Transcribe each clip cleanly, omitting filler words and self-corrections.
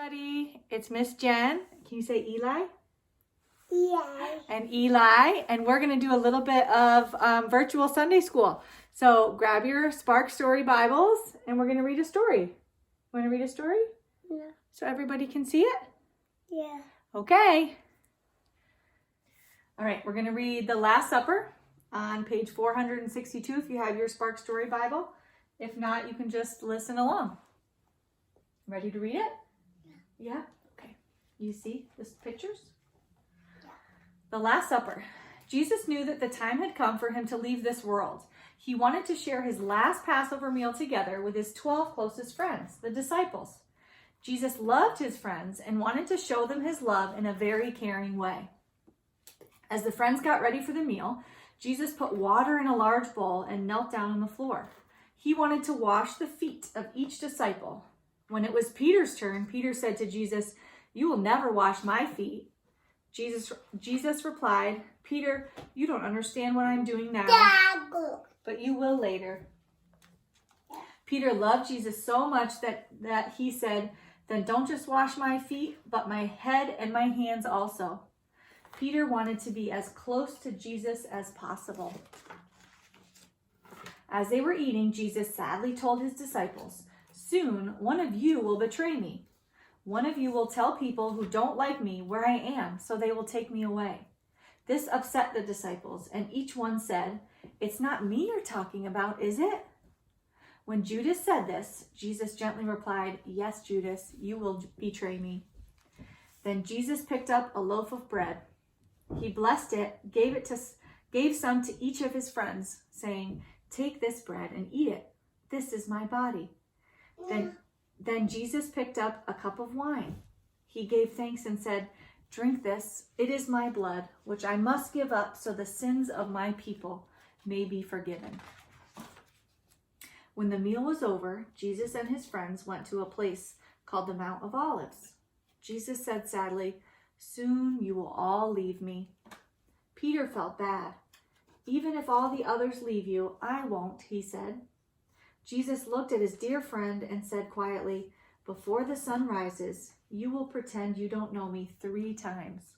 everybody. It's Miss Jen. Can you say Eli? Yeah. And Eli. And we're going to do a little bit of virtual Sunday school. So grab your Spark Story Bibles and we're going to read a story. Want to read a story? Yeah. So everybody can see it? Yeah. Okay. All right, we're going to read The Last Supper on page 462 if you have your Spark Story Bible. If not, you can just listen along. Ready to read it? Yeah? Okay. You see the pictures? Yeah. The Last Supper. Jesus knew that the time had come for him to leave this world. He wanted to share his last Passover meal together with his 12 closest friends, the disciples. Jesus loved his friends and wanted to show them his love in a very caring way. As the friends got ready for the meal, Jesus put water in a large bowl and knelt down on the floor. He wanted to wash the feet of each disciple. When it was Peter's turn, Peter said to Jesus, "You will never wash my feet." Jesus replied, "Peter, you don't understand what I'm doing now, but you will later." Peter loved Jesus so much that he said, "Then don't just wash my feet, but my head and my hands also." Peter wanted to be as close to Jesus as possible. As they were eating, Jesus sadly told his disciples, "Soon one of you will betray me. One of you will tell people who don't like me where I am, so they will take me away." This upset the disciples, and each one said, "It's not me you're talking about, is it?" When Judas said this, Jesus gently replied, "Yes, Judas, you will betray me." Then Jesus picked up a loaf of bread. He blessed it, gave some to each of his friends, saying, "Take this bread and eat it. This is my body." Then Jesus picked up a cup of wine. He gave thanks and said, "Drink this. It is my blood, which I must give up so the sins of my people may be forgiven." When the meal was over, Jesus and his friends went to a place called the Mount of Olives. Jesus said sadly, "Soon you will all leave me." Peter felt bad. "Even if all the others leave you, I won't," he said. Jesus looked at his dear friend and said quietly, "Before the sun rises, you will pretend you don't know me 3 times.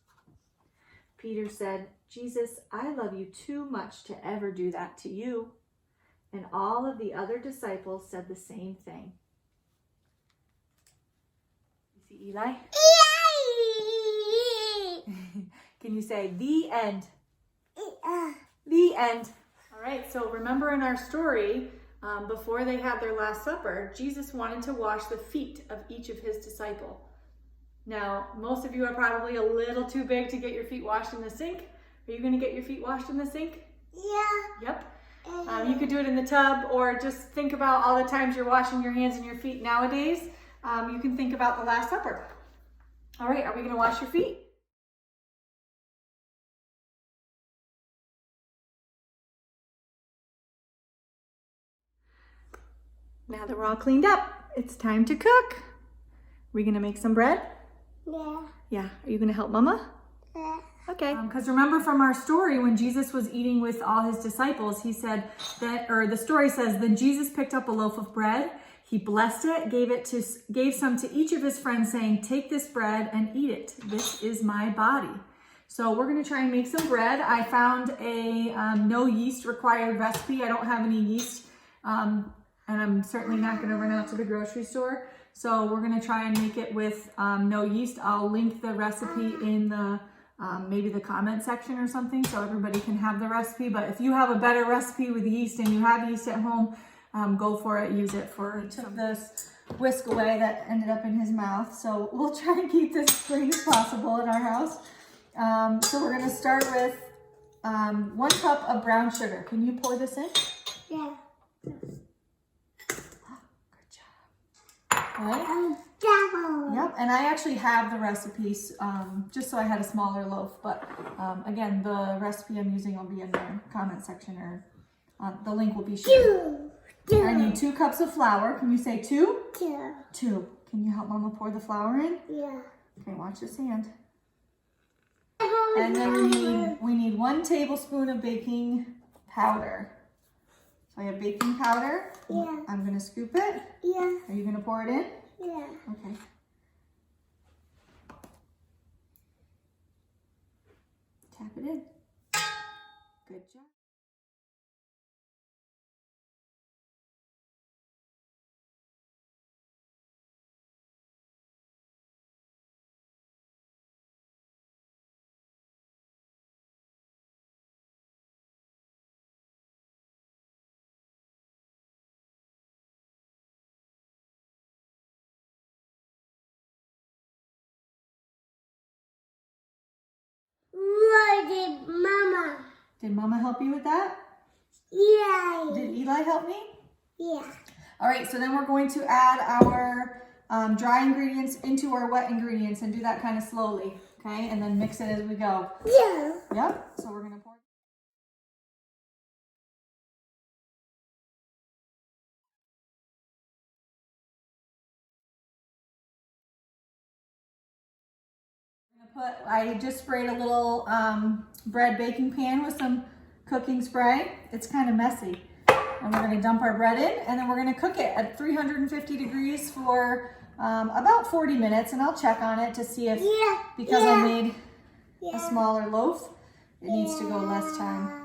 Peter said, "Jesus, I love you too much to ever do that to you." And all of the other disciples said the same thing. You see Eli? Can you say the end? The end. All right, so remember in our story, before they had their Last Supper, Jesus wanted to wash the feet of each of his disciples. Now, most of you are probably a little too big to get your feet washed in the sink. Are you going to get your feet washed in the sink? Yeah. Yep. You could do it in the tub, or just think about all the times you're washing your hands and your feet nowadays. You can think about the Last Supper. All right, are we going to wash your feet? Now that we're all cleaned up, it's time to cook. Are we going to make some bread? Yeah. Yeah. Are you going to help Mama? Yeah. Okay. Because remember from our story, when Jesus was eating with all his disciples, he said that, or the story says, then Jesus picked up a loaf of bread. He blessed it, gave some to each of his friends, saying, "Take this bread and eat it. This is my body." So we're going to try and make some bread. I found a no yeast required recipe. I don't have any yeast, and I'm certainly not going to run out to the grocery store. So we're going to try and make it with no yeast. I'll link the recipe in the maybe the comment section or something, so everybody can have the recipe. But if you have a better recipe with yeast and you have yeast at home, go for it, use it. He took this whisk away that ended up in his mouth. So we'll try and keep this as clean as possible in our house. So we're going to start with 1 cup of brown sugar. Can you pour this in? Yeah. Good job. Okay. Yep, and I actually have the recipes just so I had a smaller loaf. But again, the recipe I'm using will be in the comment section, or the link will be shared. I need 2 cups of flour. Can you say 2? 2. 2. Can you help Mama pour the flour in? Yeah. Okay, watch this hand. And then we need 1 tablespoon of baking powder. So I have baking powder. Yeah. I'm gonna scoop it. Yeah. Are you gonna pour it in? Yeah. Okay. it in. Good job. What did Mama? Did Mama help you with that? Yeah. Did Eli help me? Yeah. All right, so then we're going to add our dry ingredients into our wet ingredients and do that kind of slowly, okay? And then mix it as we go. Yeah. Yep, so we're gonna pour. I just sprayed a little bread baking pan with some cooking spray. It's kind of messy. And we're gonna dump our bread in and then we're gonna cook it at 350 degrees for about 40 minutes. And I'll check on it to see if, because I made a smaller loaf, it needs to go less time.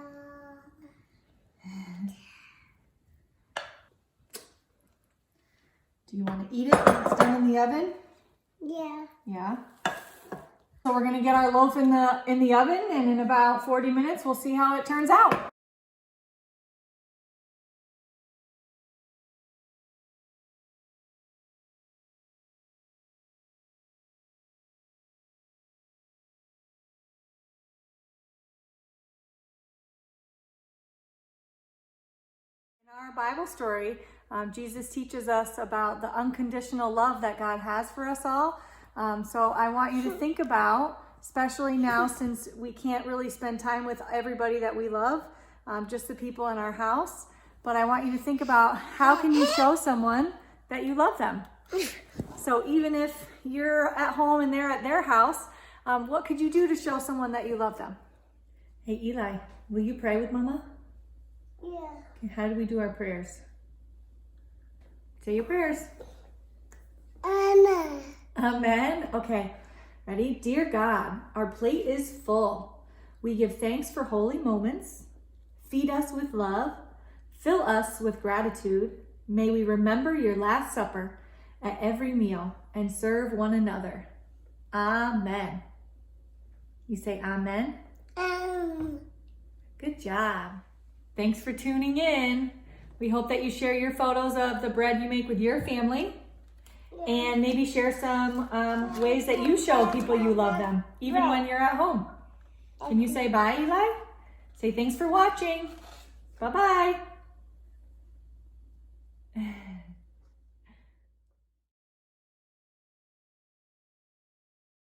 Do you want to eat it when it's done in the oven? Yeah. Yeah. So we're gonna get our loaf in the oven, and in about 40 minutes, we'll see how it turns out. In our Bible story, Jesus teaches us about the unconditional love that God has for us all. So I want you to think about, especially now since we can't really spend time with everybody that we love, just the people in our house. But I want you to think about how can you show someone that you love them. So even if you're at home and they're at their house, what could you do to show someone that you love them? Hey Eli, will you pray with Mama? Yeah. Okay, how do we do our prayers? Say your prayers. Amen. Amen. Okay, ready? Dear God, our plate is full. We give thanks for holy moments. Feed us with love. Fill us with gratitude. May we remember your Last Supper at every meal and serve one another. Amen. You say amen? Good job. Thanks for tuning in. We hope that you share your photos of the bread you make with your family. And maybe share some ways that you show people you love them, even when you're at home. Can you say bye, Eli? Say thanks for watching. Bye-bye.